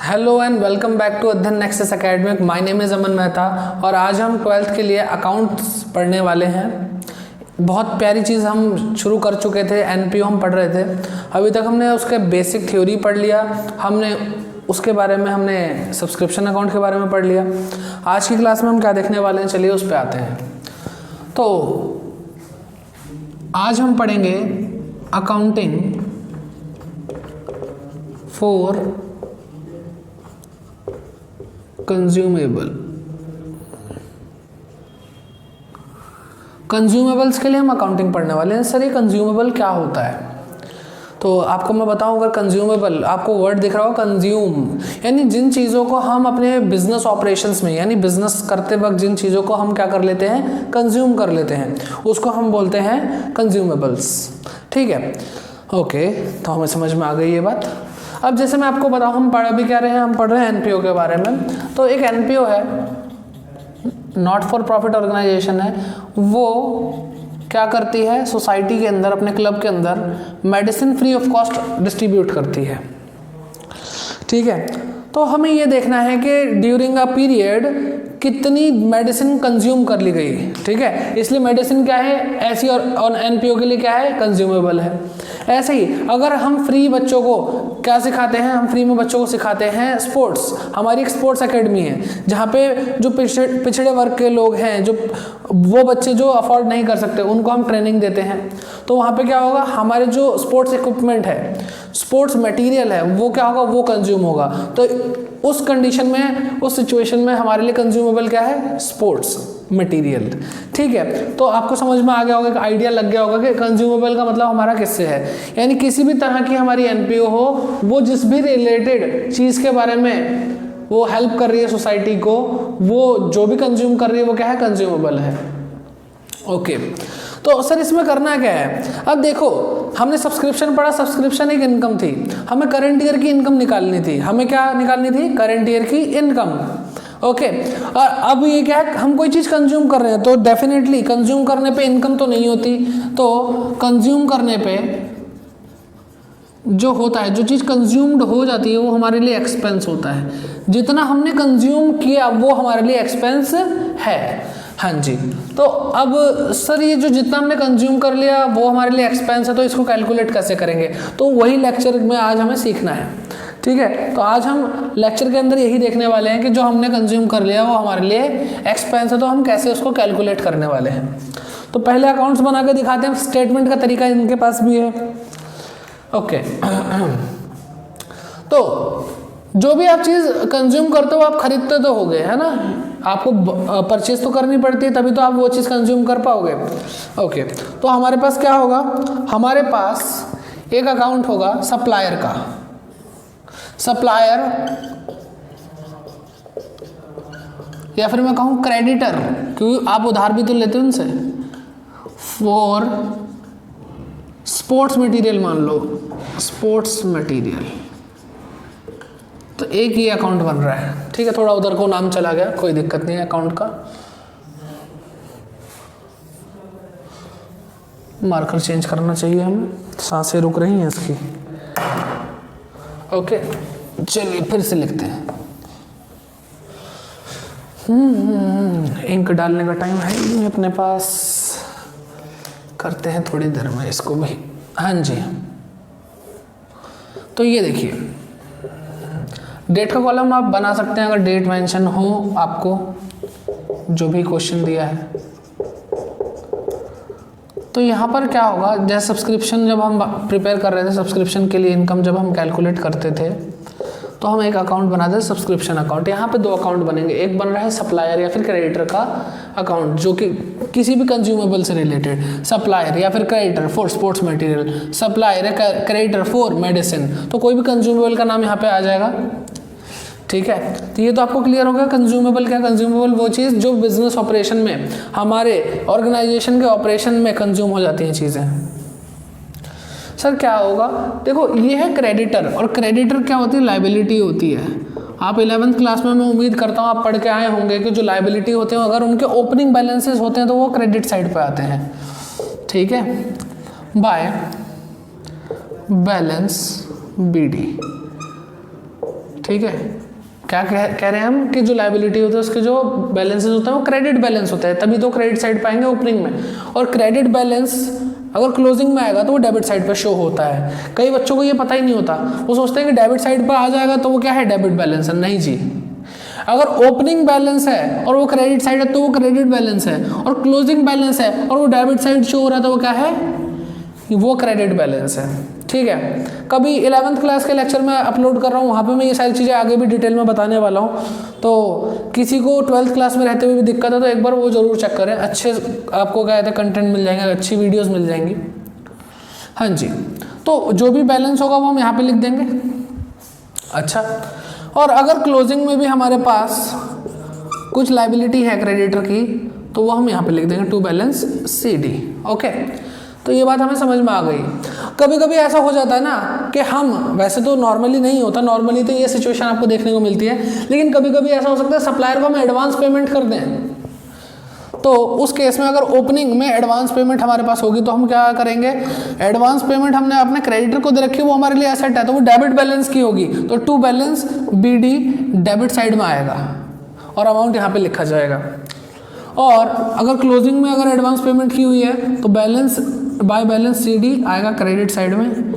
Hello and welcome back to Adhyayan nexus academic. My name is Aman Mehta और आज हम 12th के लिए अकाउंट्स पढ़ने वाले हैं। बहुत प्यारी चीज़ हम शुरू कर चुके थे, एनपीओ हम पढ़ रहे थे। अभी तक हमने उसके बेसिक थ्योरी पढ़ लिया, हमने उसके बारे में हमने सब्सक्रिप्शन अकाउंट के बारे में पढ़ लिया। आज की क्लास में हम क्या देखने वाले हैं, चलिए उस पर आते हैं। तो आज हम पढ़ेंगे अकाउंटिंग फॉर कंज्यूमेबल। कंज्यूमेबल्स के लिए हम अकाउंटिंग पढ़ने वाले हैं। सर ये कंज्यूमेबल क्या होता है? तो आपको मैं बताऊं, अगर कंज्यूमेबल आपको वर्ड दिख रहा हो कंज्यूम, यानी जिन चीज़ों को हम अपने बिजनेस ऑपरेशंस में, यानी बिजनेस करते वक्त जिन चीज़ों को हम क्या कर लेते हैं, कंज्यूम कर लेते हैं, उसको हम बोलते हैं कंज्यूमेबल्स। ठीक है, ओके, तो हमें समझ में आ गई ये बात। अब जैसे मैं आपको बताऊं, हम पढ़ भी क्या रहे हैं, हम पढ़ रहे हैं एनपीओ के बारे में। तो एक एनपीओ है, नॉट फॉर प्रॉफिट ऑर्गेनाइजेशन है, वो क्या करती है, सोसाइटी के अंदर, अपने क्लब के अंदर medicine free of cost distribute करती है। ठीक है, तो हमें ये देखना है कि ड्यूरिंग अ पीरियड कितनी मेडिसिन कंज्यूम कर ली गई। ठीक है, इसलिए मेडिसिन क्या है, ऐसी और एनपीओ के लिए क्या है, कंज्यूमेबल है। ऐसे ही अगर हम फ्री बच्चों को क्या सिखाते हैं, हम फ्री में बच्चों को सिखाते हैं स्पोर्ट्स। हमारी एक स्पोर्ट्स एकेडमी है जहाँ पे जो पिछड़े वर्ग के लोग हैं, जो वो बच्चे जो अफोर्ड नहीं कर सकते, उनको हम ट्रेनिंग देते हैं। तो वहाँ पे क्या होगा, हमारे जो स्पोर्ट्स इक्विपमेंट है, स्पोर्ट्स मटेरियल है, वो क्या होगा, वो कंज्यूम होगा। तो उस कंडीशन में, उस सिचुएशन में हमारे लिए कंज्यूमेबल क्या है, स्पोर्ट्स मटेरियल। ठीक है, तो आपको समझ में आ गया होगा, आइडिया लग गया होगा कि कंज्यूमेबल का मतलब हमारा किससे है। यानी किसी भी तरह की हमारी एनपीओ हो, वो जिस भी रिलेटेड चीज़ के बारे में वो हेल्प कर रही है सोसाइटी को, वो जो भी कंज्यूम कर रही है वो क्या है, कंज्यूमेबल है। ओके, तो सर इसमें करना क्या है? अब देखो, हमने सब्सक्रिप्शन पढ़ा, सब्सक्रिप्शन एक इनकम थी, हमें करंट ईयर की इनकम निकालनी थी। हमें क्या निकालनी थी, करंट ईयर की इनकम। ओके, और अब ये क्या है, हम कोई चीज़ कंज्यूम कर रहे हैं तो डेफिनेटली कंज्यूम करने पे इनकम तो नहीं होती। तो कंज्यूम करने पे जो होता है, जो चीज़ कंज्यूम्ड हो जाती है, वो हमारे लिए एक्सपेंस होता है। जितना हमने कंज्यूम किया वो हमारे लिए एक्सपेंस है। हाँ जी, तो अब सर ये जो जितना हमने कंज्यूम कर लिया वो हमारे लिए एक्सपेंस है, तो इसको कैलकुलेट कैसे करेंगे? तो वही लेक्चर में आज हमें सीखना है। ठीक है, तो आज हम लेक्चर के अंदर यही देखने वाले हैं कि जो हमने कंज्यूम कर लिया वो हमारे लिए एक्सपेंस है, तो हम कैसे उसको कैलकुलेट करने वाले हैं। तो पहले अकाउंट्स बना के दिखाते हैं, स्टेटमेंट का तरीका इनके पास भी है। ओके, तो जो भी आप चीज़ कंज्यूम करते हो, आप खरीदते तो हो गए, है ना, आपको परचेज तो करनी पड़ती है, तभी तो आप वो चीज़ कंज्यूम कर पाओगे। ओके, तो हमारे पास क्या होगा, हमारे पास एक अकाउंट होगा सप्लायर का। सप्लायर या फिर मैं कहूँ क्रेडिटर, क्योंकि आप उधार भी तो लेते हो उनसे। फॉर स्पोर्ट्स मटेरियल, मान लो स्पोर्ट्स मटेरियल, तो एक ही अकाउंट बन रहा है। ठीक है, थोड़ा उधर को नाम चला गया, कोई दिक्कत नहीं है अकाउंट का। मार्कर चेंज करना चाहिए हमें, सांसें रुक रही हैं इसकी। ओके, चलिए फिर से लिखते हैं। इंक डालने का टाइम है ही अपने पास, करते हैं थोड़ी देर में इसको भी। हाँ जी, तो ये देखिए, डेट का कॉलम आप बना सकते हैं अगर डेट मेंशन हो आपको, जो भी क्वेश्चन दिया है। तो यहाँ पर क्या होगा, जैसे सब्सक्रिप्शन जब हम प्रिपेयर कर रहे थे, सब्सक्रिप्शन के लिए इनकम जब हम कैलकुलेट करते थे, तो हम एक अकाउंट बनाते हैं सब्सक्रिप्शन अकाउंट। यहाँ पे दो अकाउंट बनेंगे, एक बन रहा है सप्लायर या फिर क्रेडिटर का अकाउंट, जो कि किसी भी कंज्यूमेबल से रिलेटेड, सप्लायर या फिर creditor for sports material, supplier या क्रेडिटर फॉर मेडिसिन, तो कोई भी कंज्यूमेबल का नाम यहाँ पे आ जाएगा। ठीक है, तो ये तो आपको क्लियर हो गया कंज्यूमेबल क्या। कंज्यूमेबल वो चीज़ जो बिजनेस ऑपरेशन में, हमारे ऑर्गेनाइजेशन के ऑपरेशन में कंज्यूम हो जाती हैं चीज़ें। सर क्या होगा, देखो ये है क्रेडिटर, और क्रेडिटर क्या होती है, लायबिलिटी होती है। आप 11th क्लास में मैं उम्मीद करता हूँ आप पढ़ के आए होंगे कि जो लायबिलिटी होते हैं, अगर उनके ओपनिंग बैलेंसेस होते हैं तो वो क्रेडिट साइड पे आते हैं। ठीक है, बाय बैलेंस BD। ठीक है, क्या कह रहे हैं हम कि जो लायबिलिटी होता है उसके जो बैलेंसेस होते हैं वो क्रेडिट बैलेंस होता है, तभी तो क्रेडिट साइड पाएंगे ओपनिंग में, और क्रेडिट बैलेंस अगर क्लोजिंग में आएगा तो वो डेबिट साइड पर शो होता है। कई बच्चों को ये पता ही नहीं होता, वो सोचते हैं कि डेबिट साइड पर आ जाएगा तो वो क्या है, डेबिट बैलेंस है। नहीं जी, अगर ओपनिंग बैलेंस है और वो क्रेडिट साइड है तो वो क्रेडिट बैलेंस है, और क्लोजिंग बैलेंस है और वो डेबिट साइड शो हो रहा है तो वो क्या है, वो क्रेडिट बैलेंस है। ठीक है, कभी 11th क्लास के लेक्चर में अपलोड कर रहा हूँ, वहाँ पे मैं ये सारी चीज़ें आगे भी डिटेल में बताने वाला हूँ। तो किसी को 12th क्लास में रहते हुए भी दिक्कत है तो एक बार वो जरूर चेक करें, अच्छे आपको क्या कहते हैं कंटेंट मिल जाएंगे, अच्छी वीडियोस मिल जाएंगी। हाँ जी, तो जो भी बैलेंस होगा वो हम यहाँ पे लिख देंगे। अच्छा, और अगर क्लोजिंग में भी हमारे पास कुछ लायबिलिटी है क्रेडिटर की तो वो हम यहाँ पे लिख देंगे टू बैलेंस CD। ओके, तो ये बात हमें समझ में आ गई। कभी कभी ऐसा हो जाता है ना कि हम, वैसे तो नॉर्मली नहीं होता, नॉर्मली तो ये सिचुएशन आपको देखने को मिलती है, लेकिन कभी कभी ऐसा हो सकता है सप्लायर को हम एडवांस पेमेंट कर दें। तो उस केस में अगर ओपनिंग में एडवांस पेमेंट हमारे पास होगी तो हम क्या करेंगे, एडवांस पेमेंट हमने अपने क्रेडिटर को दे रखी है, वो हमारे लिए एसेट है तो वो डेबिट बैलेंस की होगी, तो to balance BD debit side में आएगा और अमाउंट यहाँ पे लिखा जाएगा। और अगर क्लोजिंग में अगर एडवांस पेमेंट की हुई है तो बैलेंस बाय बैलेंस CD आएगा क्रेडिट साइड में,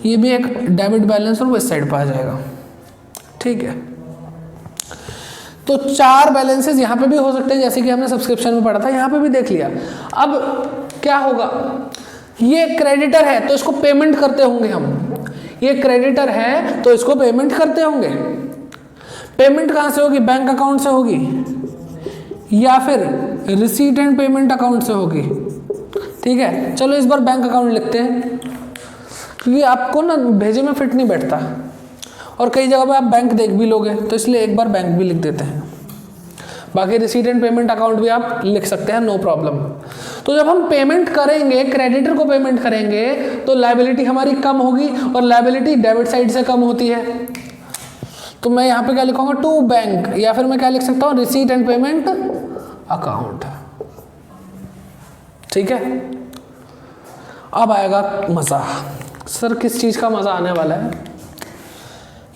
ये भी एक डेबिट बैलेंस और वो इस साइड पर आ जाएगा। ठीक है, तो 4 बैलेंसेस यहाँ पे भी हो सकते हैं, जैसे कि हमने सब्सक्रिप्शन में पढ़ा था, यहाँ पे भी देख लिया। अब क्या होगा, ये क्रेडिटर है तो इसको पेमेंट करते होंगे हम, ये क्रेडिटर है तो इसको पेमेंट करते होंगे। पेमेंट कहाँ से होगी, बैंक अकाउंट से होगी या फिर रिसीट एंड पेमेंट अकाउंट से होगी। ठीक है, चलो इस बार बैंक अकाउंट लिखते हैं क्योंकि आपको ना भेजे में फिट नहीं बैठता और कई जगह पे आप बैंक देख भी लोगे, तो इसलिए एक बार बैंक भी लिख देते हैं। बाकी रिसीट एंड पेमेंट अकाउंट भी आप लिख सकते हैं, नो प्रॉब्लम। तो जब हम पेमेंट करेंगे, क्रेडिटर को पेमेंट करेंगे तो लायबिलिटी हमारी कम होगी और लायबिलिटी डेबिट साइड से कम होती है। तो मैं यहाँ पे क्या लिखूंगा, टू बैंक, या फिर मैं क्या लिख सकता हूँ, रिसीट एंड पेमेंट अकाउंट। ठीक है, अब आएगा मज़ा। सर किस चीज़ का मज़ा आने वाला है,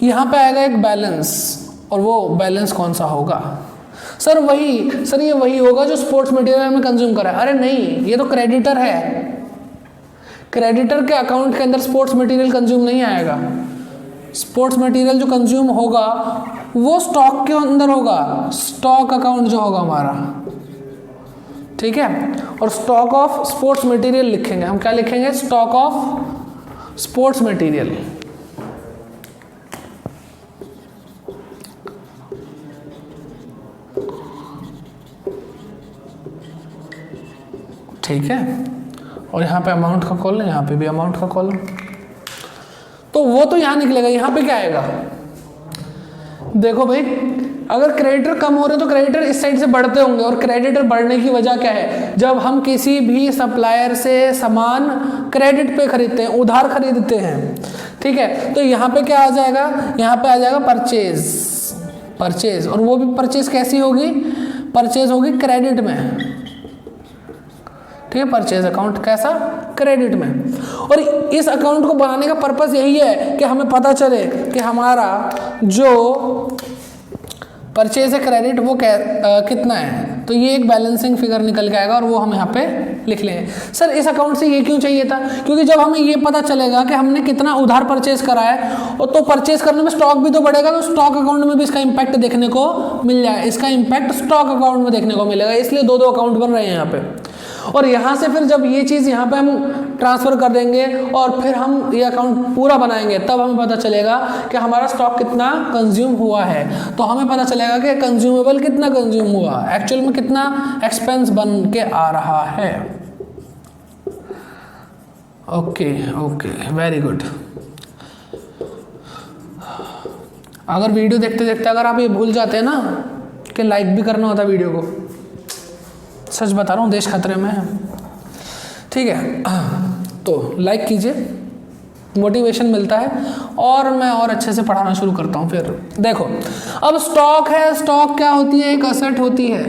यहाँ पे आएगा एक बैलेंस, और वो बैलेंस कौन सा होगा, सर वही, सर ये वही होगा जो स्पोर्ट्स मटेरियल में कंज्यूम करा है। अरे नहीं, ये तो क्रेडिटर है, क्रेडिटर के अकाउंट के अंदर स्पोर्ट्स मटेरियल कंज्यूम नहीं आएगा। स्पोर्ट्स मटेरियल जो कंज्यूम होगा वो स्टॉक के अंदर होगा, स्टॉक अकाउंट जो होगा हमारा। ठीक है, और स्टॉक ऑफ स्पोर्ट्स मटेरियल लिखेंगे हम, क्या लिखेंगे, स्टॉक ऑफ स्पोर्ट्स मटेरियल। ठीक है, और यहाँ पे अमाउंट का कॉलम, यहाँ पे भी अमाउंट का कॉलम, तो वो तो यहाँ निकलेगा। यहाँ पे क्या आएगा, देखो भाई, अगर क्रेडिटर कम हो रहे तो क्रेडिटर इस साइड से बढ़ते होंगे, और क्रेडिटर बढ़ने की वजह क्या है, जब हम किसी भी सप्लायर से सामान क्रेडिट पे खरीदते हैं, उधार खरीदते हैं, ठीक है, तो यहाँ पे क्या आ जाएगा, यहाँ पे आ जाएगा परचेज, परचेज, और वो भी परचेज कैसी होगी, परचेज होगी क्रेडिट में। ठीक है, परचेज अकाउंट कैसा, क्रेडिट में। और इस अकाउंट को बनाने का पर्पस यही है कि हमें पता चले कि हमारा जो परचेज है क्रेडिट वो कितना है, तो ये एक बैलेंसिंग फिगर निकल के आएगा और वो हम यहाँ पे लिख लेंगे। सर इस अकाउंट से ये क्यों चाहिए था, क्योंकि जब हमें ये पता चलेगा कि हमने कितना उधार परचेज करा है, और तो परचेज करने में स्टॉक भी तो बढ़ेगा, तो स्टॉक अकाउंट में भी इसका इम्पैक्ट देखने को मिल जाएगा, इसका इम्पैक्ट स्टॉक अकाउंट में देखने को मिलेगा, इसलिए दो दो अकाउंट बन रहे हैं यहाँ पे। और यहाँ से फिर जब ये चीज़ यहाँ पे हम ट्रांसफ़र कर देंगे और फिर हम ये अकाउंट पूरा बनाएंगे, तब हमें पता चलेगा कि हमारा स्टॉक कितना कंज्यूम हुआ है, तो हमें पता चलेगा कि कंज्यूमेबल कितना कंज्यूम हुआ, एक्चुअल में कितना एक्सपेंस बन के आ रहा है। Okay okay, very good. अगर वीडियो देखते देखते अगर आप ये भूल जाते हैं ना कि लाइक भी करना होता वीडियो को, सच बता रहा हूँ देश खतरे में है, ठीक है, तो लाइक कीजिए, मोटिवेशन मिलता है और मैं और अच्छे से पढ़ाना शुरू करता हूँ। फिर देखो, अब स्टॉक है, स्टॉक क्या होती है, एक असेट होती है,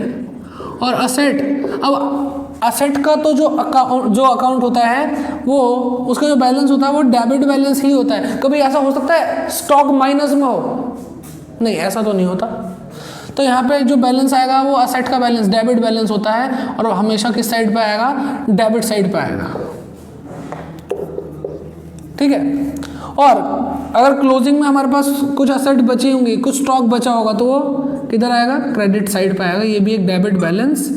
और असेट, अब असेट का तो जो अकाउंट होता है वो, उसका जो बैलेंस होता है वो डेबिट बैलेंस ही होता है। कभी ऐसा हो सकता है स्टॉक माइनस में हो, नहीं, ऐसा तो नहीं होता। तो यहाँ पे जो बैलेंस आएगा वो असेट का बैलेंस, डेबिट बैलेंस होता है, और हमेशा किस साइड पे आएगा, डेबिट साइड पे आएगा। ठीक है। और अगर क्लोजिंग में हमारे पास कुछ असेट बची होंगी, कुछ स्टॉक बचा होगा, तो वो किधर आएगा, क्रेडिट साइड पे आएगा। ये भी एक डेबिट बैलेंस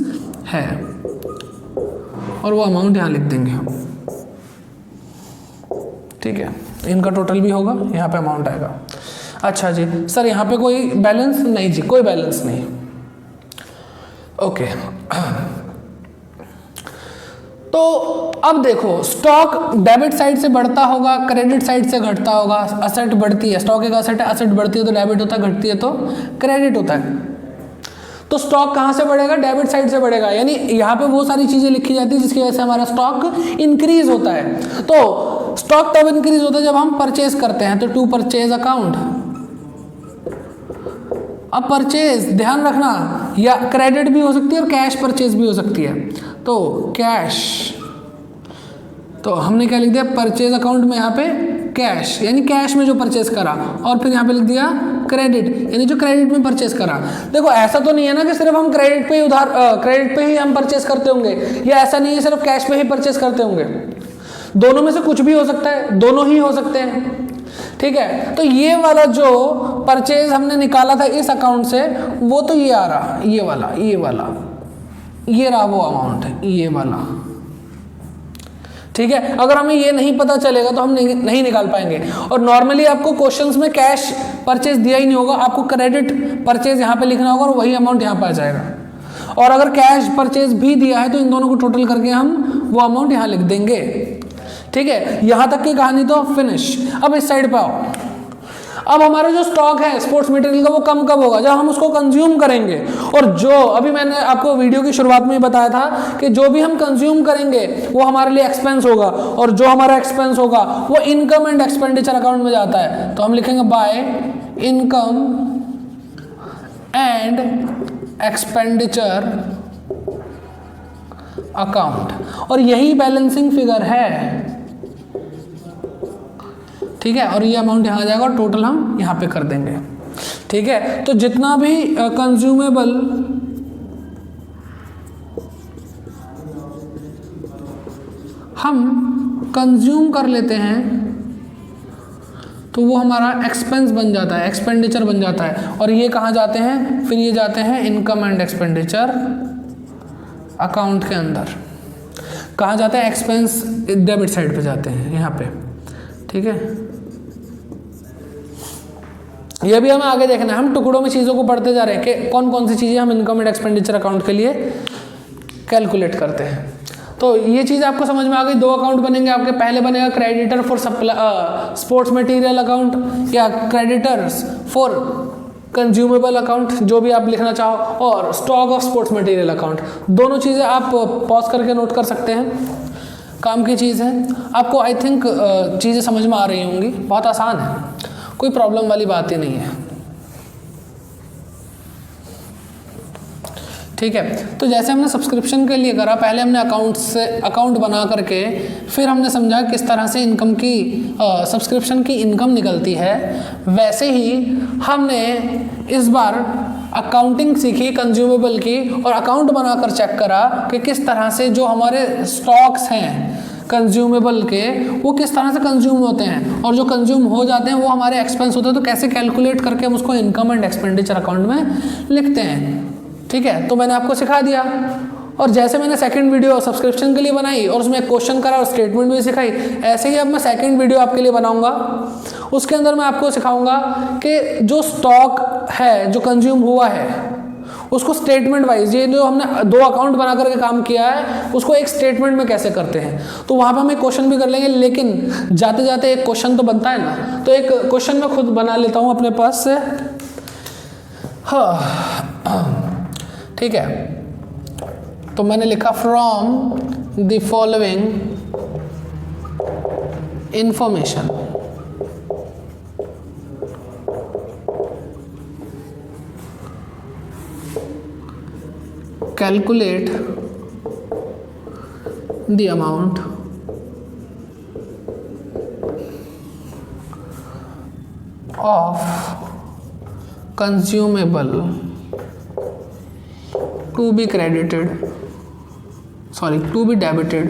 है, और वो अमाउंट यहाँ लिख देंगे हम। ठीक है, इनका टोटल भी होगा, यहाँ पे अमाउंट आएगा। अच्छा जी सर, यहाँ पे कोई बैलेंस नहीं जी, कोई बैलेंस नहीं। ओके, तो अब देखो, स्टॉक डेबिट साइड से बढ़ता होगा, क्रेडिट साइड से घटता होगा। असेट बढ़ती है, स्टॉक एक असेट है, असेट बढ़ती है तो डेबिट होता है, घटती है तो क्रेडिट होता है। तो स्टॉक कहाँ से बढ़ेगा, डेबिट साइड से बढ़ेगा। यानी यहाँ पे वो सारी चीजें लिखी जाती है जिसकी वजह से हमारा स्टॉक इंक्रीज होता है। तो स्टॉक तब इंक्रीज होता है जब हम परचेज करते हैं, तो टू परचेज अकाउंट। अब परचेज, ध्यान रखना, या क्रेडिट भी हो सकती है और कैश परचेज भी हो सकती है। तो कैश, तो हमने क्या लिख दिया, परचेज अकाउंट में यहाँ पे कैश, यानी कैश में जो परचेज करा, और फिर यहाँ पे लिख दिया क्रेडिट, यानी जो क्रेडिट में परचेज करा। देखो ऐसा तो नहीं है ना कि सिर्फ हम क्रेडिट पे ही क्रेडिट पे ही हम परचेज करते होंगे, या ऐसा नहीं है सिर्फ कैश पे ही परचेज करते होंगे। दोनों में से कुछ भी हो सकता है, दोनों ही हो सकते हैं। ठीक है, तो ये वाला जो परचेज हमने निकाला था इस अकाउंट से, वो तो ये आ रहा, ये वाला ये रहा वो अमाउंट है, ये वाला। ठीक है, अगर हमें ये नहीं पता चलेगा तो हम नहीं निकाल पाएंगे। और नॉर्मली आपको क्वेश्चंस में कैश परचेज दिया ही नहीं होगा, आपको क्रेडिट परचेज यहाँ पे लिखना होगा और वही अमाउंट यहाँ पे आ जाएगा। और अगर कैश परचेज भी दिया है तो इन दोनों को टोटल करके हम वो अमाउंट यहाँ लिख देंगे। ठीक है, यहां तक की कहानी तो फिनिश। अब इस साइड पे आओ। अब हमारा जो स्टॉक है स्पोर्ट्स मटेरियल का, वो कब होगा, जब हम उसको कंज्यूम करेंगे। और जो अभी मैंने आपको वीडियो की शुरुआत में बताया था कि जो भी हम कंज्यूम करेंगे वो हमारे लिए एक्सपेंस होगा, और जो हमारा एक्सपेंस होगा वो इनकम एंड एक्सपेंडिचर अकाउंट में जाता है। तो हम लिखेंगे by income and expenditure account, और यही बैलेंसिंग फिगर है। ठीक है, और ये अमाउंट यहाँ आ जाएगा और टोटल हम यहाँ पे कर देंगे। ठीक है, तो जितना भी कंज्यूमेबल हम कंज्यूम कर लेते हैं तो वो हमारा एक्सपेंस बन जाता है, एक्सपेंडिचर बन जाता है। और ये कहाँ जाते हैं, फिर ये जाते हैं इनकम एंड एक्सपेंडिचर अकाउंट के अंदर। कहाँ जाते हैं, एक्सपेंस डेबिट साइड पे जाते हैं, यहाँ पे। ठीक है, ये भी हमें आगे देखना है। हम टुकड़ों में चीज़ों को पढ़ते जा रहे हैं कि कौन कौन सी चीज़ें हम इनकम एंड एक्सपेंडिचर अकाउंट के लिए कैलकुलेट करते हैं। तो ये चीज़ आपको समझ में आ गई। 2 अकाउंट बनेंगे आपके। पहले बनेगा creditor for sports material account, या क्रेडिटर्स फॉर कंज्यूमेबल अकाउंट, जो भी आप लिखना चाहो, और stock of sports material account. दोनों चीज़ें आप पॉज करके नोट कर सकते हैं, काम की चीज़ है। आपको आई थिंक चीज़ें समझ में आ रही होंगी, बहुत आसान है, कोई प्रॉब्लम वाली बात ही नहीं है। ठीक है, तो जैसे हमने सब्सक्रिप्शन के लिए करा, पहले हमने अकाउंट बना करके फिर हमने समझा किस तरह से इनकम की सब्सक्रिप्शन की इनकम निकलती है, वैसे ही हमने इस बार अकाउंटिंग सीखी कंज्यूमेबल की, और अकाउंट बनाकर चेक करा कि किस तरह से जो हमारे स्टॉक्स हैं कंज्यूमेबल के, वो किस तरह से कंज्यूम होते हैं, और जो कंज्यूम हो जाते हैं वो हमारे एक्सपेंस होते हैं, तो कैसे कैलकुलेट करके हम उसको इनकम एंड एक्सपेंडिचर अकाउंट में लिखते हैं। ठीक है, तो मैंने आपको सिखा दिया। और जैसे मैंने सेकंड वीडियो सब्सक्रिप्शन के लिए बनाई और उसमें एक क्वेश्चन करा और स्टेटमेंट भी सिखाई, ऐसे ही अब मैं सेकंड वीडियो आपके लिए बनाऊंगा। उसके अंदर मैं आपको सिखाऊंगा कि जो स्टॉक है जो कंज्यूम हुआ है उसको स्टेटमेंट वाइज, ये जो हमने 2 अकाउंट बना करके काम किया है उसको एक स्टेटमेंट में कैसे करते हैं। तो वहाँ पर हम एक क्वेश्चन भी कर लेंगे, लेकिन जाते जाते एक क्वेश्चन तो बनता है ना, तो एक क्वेश्चन मैं खुद बना लेता हूँ अपने पास से। हाँ ठीक है, तो मैंने लिखा from the following information calculate the amount of consumable to be credited, sorry to be debited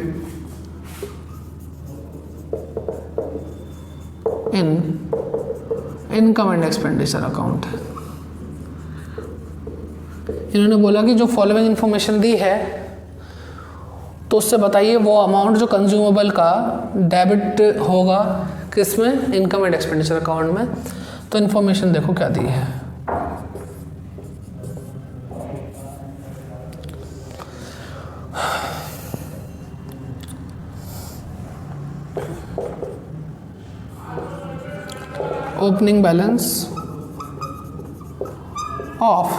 in income and expenditure account. इन्होंने बोला कि जो फॉलोइंग इंफॉर्मेशन दी है तो उससे बताइए वो अमाउंट जो कंज्यूमेबल का डेबिट होगा किसमें, इनकम एंड एक्सपेंडिचर अकाउंट में। तो इन्फॉर्मेशन देखो क्या दी है। Opening balance of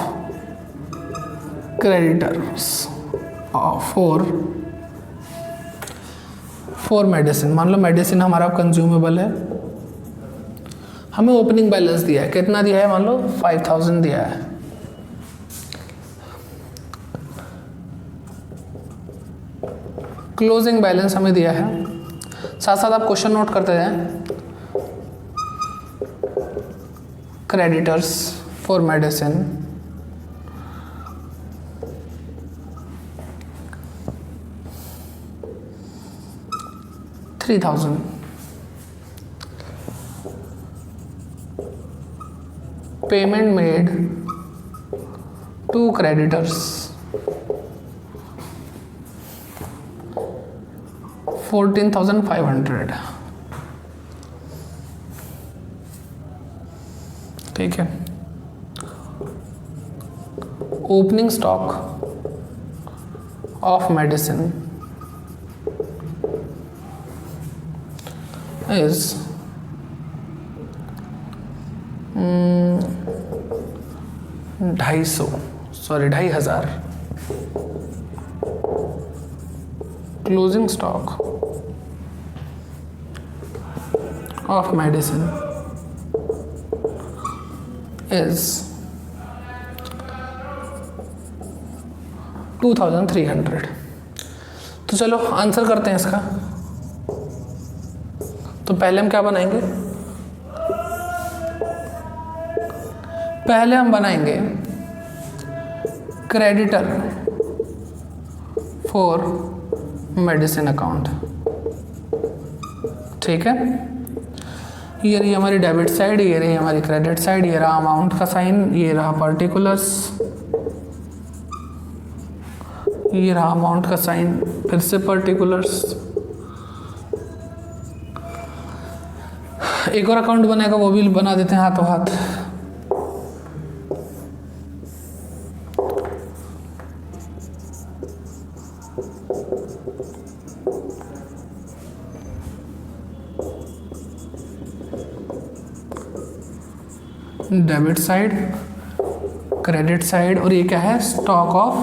creditors for medicine. मान लो मेडिसिन हमारा कंज्यूमेबल है, हमें ओपनिंग बैलेंस दिया है, कितना दिया है, मान लो 5000 दिया है। क्लोजिंग बैलेंस हमें दिया है, साथ साथ आप क्वेश्चन नोट करते जाएं। Creditors for medicine $3000, payment made to creditors 14,500। ठीक है। Opening stock of medicine is 2,500। Closing stock of medicine is 2,300। तो चलो आंसर करते हैं इसका। तो पहले हम क्या बनाएंगे, पहले हम बनाएंगे क्रेडिटर फॉर मेडिसिन अकाउंट। ठीक है, ये रही हमारी डेबिट साइड, ये रही हमारी क्रेडिट साइड, ये रहा अमाउंट का साइन, ये रहा पर्टिकुलर्स, ये रहा अमाउंट का साइन, फिर से पर्टिकुलर्स। एक और अकाउंट बनेगा, वो भी बना देते हैं हाथों हाथ। डेबिट साइड, क्रेडिट साइड, और ये क्या है, स्टॉक ऑफ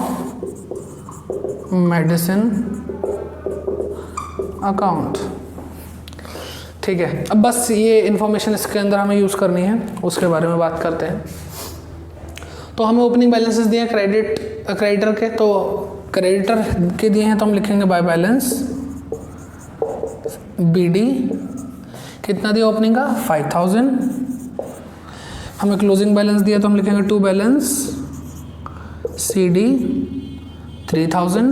मेडिसिन अकाउंट। ठीक है, अब बस ये इन्फॉर्मेशन इसके अंदर हमें यूज़ करनी है, उसके बारे में बात करते हैं। तो हमें ओपनिंग बैलेंसेस दिए हैं क्रेडिटर के, तो क्रेडिटर के दिए हैं तो हम लिखेंगे बाय बैलेंस BD। कितना दिया ओपनिंग का, 5000। हमें क्लोजिंग बैलेंस दिया तो हम लिखेंगे टू बैलेंस CD 3000।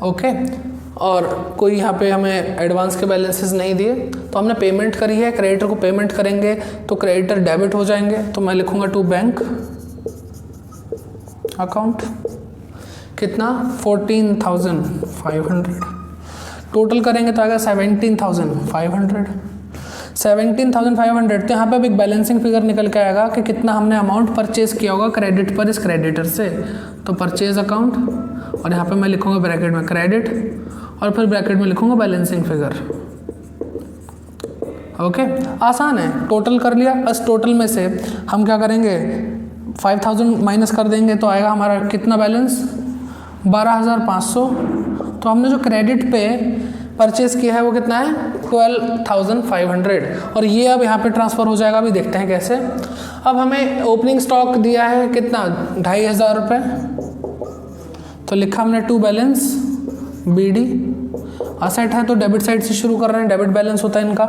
ओके, और कोई यहाँ पे हमें एडवांस के बैलेंसेस नहीं दिए, तो हमने पेमेंट करी है, क्रेडिटर को पेमेंट करेंगे तो क्रेडिटर डेबिट हो जाएंगे। तो मैं लिखूँगा टू बैंक अकाउंट। कितना, 14,500। टोटल करेंगे तो आएगा 17,500। 17,500। तो यहाँ पे अब एक बैलेंसिंग फिगर निकल के आएगा कि कितना हमने अमाउंट परचेज किया होगा क्रेडिट पर इस क्रेडिटर से। तो परचेज अकाउंट, और यहाँ पे मैं लिखूँगा ब्रैकेट में क्रेडिट, और फिर ब्रैकेट में लिखूँगा बैलेंसिंग फिगर। ओके, आसान है, टोटल कर लिया। बस टोटल में से हम क्या करेंगे, 5000 माइनस कर देंगे तो आएगा हमारा कितना बैलेंस, 12,500। तो हमने जो क्रेडिट पे परचेज किया है वो कितना है, 12,500, और ये अब यहाँ पे ट्रांसफ़र हो जाएगा। अभी देखते हैं कैसे। अब हमें ओपनिंग स्टॉक दिया है कितना, 2,500 रुपये। तो लिखा हमने टू बैलेंस BD। असेट है तो डेबिट साइड से शुरू कर रहे हैं, डेबिट बैलेंस होता है इनका।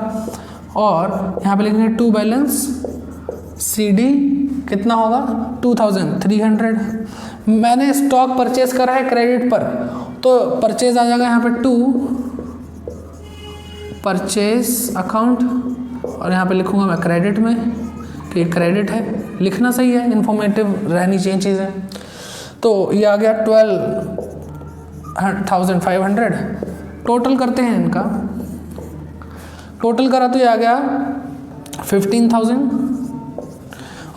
और यहाँ पे लिखेंगे टू बैलेंस CD कितना होगा 2300। मैंने स्टॉक परचेज करा है क्रेडिट पर, तो परचेज आ जाएगा यहाँ पे टू परचेज अकाउंट, और यहाँ पे लिखूंगा मैं क्रेडिट में कि क्रेडिट है। लिखना सही है, इन्फॉर्मेटिव रहनी चाहिए चीज़ें। तो ये आ गया 12,500। टोटल करते हैं इनका, टोटल करा तो ये आ गया 15,000,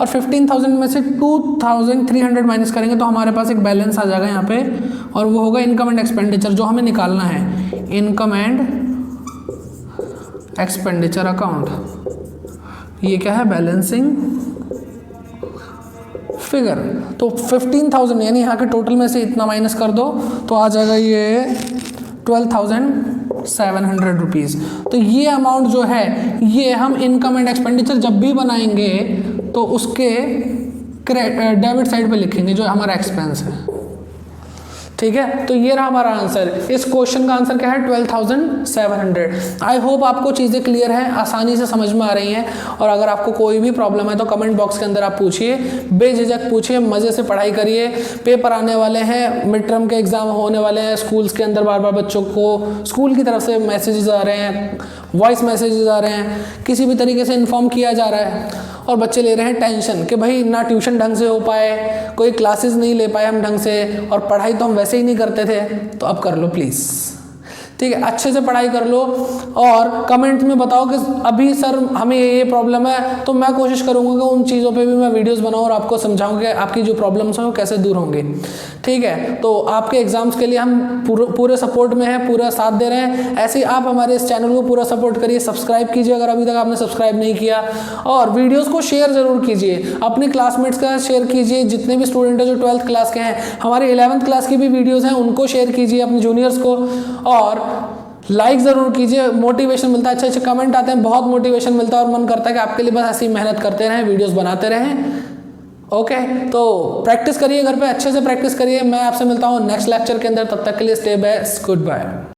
और 15,000 में से 2,300 माइनस करेंगे तो हमारे पास एक बैलेंस आ जाएगा यहाँ पे, और वो होगा इनकम एंड एक्सपेंडिचर जो हमें निकालना है, इनकम एंड एक्सपेंडिचर अकाउंट। ये क्या है, बैलेंसिंग फिगर। तो 15,000 यानी यहाँ के टोटल में से इतना माइनस कर दो तो आ जाएगा ये 12,700 रुपीज़। तो ये अमाउंट जो है ये हम इनकम एंड एक्सपेंडिचर जब भी बनाएंगे तो उसके डेबिट साइड पे लिखेंगे जो हमारा एक्सपेंस है। ठीक है, तो ये रहा हमारा आंसर। इस क्वेश्चन का आंसर क्या है 12,700। आई होप आपको चीज़ें क्लियर हैं, आसानी से समझ में आ रही हैं। और अगर आपको कोई भी प्रॉब्लम है तो कमेंट बॉक्स के अंदर आप पूछिए, बेझिझक पूछिए, मज़े से पढ़ाई करिए। पेपर आने वाले हैं, मिड टर्म के एग्ज़ाम होने वाले हैं, स्कूल्स के अंदर बार बार बच्चों को स्कूल की तरफ से मैसेजेस आ रहे हैं, वॉइस मैसेजेस आ रहे हैं, किसी भी तरीके से इन्फॉर्म किया जा रहा है, और बच्चे ले रहे हैं टेंशन कि भाई ना ट्यूशन ढंग से हो पाए, कोई क्लासेस नहीं ले पाए हम ढंग से, और पढ़ाई तो हम वैसे ही नहीं करते थे। तो अब कर लो प्लीज़, ठीक है, अच्छे से पढ़ाई कर लो और कमेंट में बताओ कि अभी सर हमें ये प्रॉब्लम है, तो मैं कोशिश करूँगा कि उन चीज़ों पे भी मैं वीडियोस बनाऊँ और आपको समझाऊँ कि आपकी जो प्रॉब्लम्स हैं वो कैसे दूर होंगे। ठीक है, तो आपके एग्जाम्स के लिए हम पूरे सपोर्ट में हैं, पूरा साथ दे रहे हैं। ऐसे ही आप हमारे इस चैनल को पूरा सपोर्ट करिए, सब्सक्राइब कीजिए अगर अभी तक आपने सब्सक्राइब नहीं किया, और वीडियोज़ को शेयर ज़रूर कीजिए, अपने क्लासमेट्स का शेयर कीजिए, जितने भी स्टूडेंट हैं जो 12th क्लास के हैं, हमारी 11th क्लास की भी वीडियोज़ हैं उनको शेयर कीजिए अपने जूनियर्स को, और लाइक ज़रूर कीजिए, मोटिवेशन मिलता है, अच्छे अच्छे कमेंट आते हैं, बहुत मोटिवेशन मिलता है और मन करता है कि आपके लिए बस ऐसी मेहनत करते रहें, वीडियोस बनाते रहें। ओके, तो प्रैक्टिस करिए घर पे, अच्छे से प्रैक्टिस करिए। मैं आपसे मिलता हूँ नेक्स्ट लेक्चर के अंदर, तब तक के लिए स्टे बेस्ट, गुड बाय।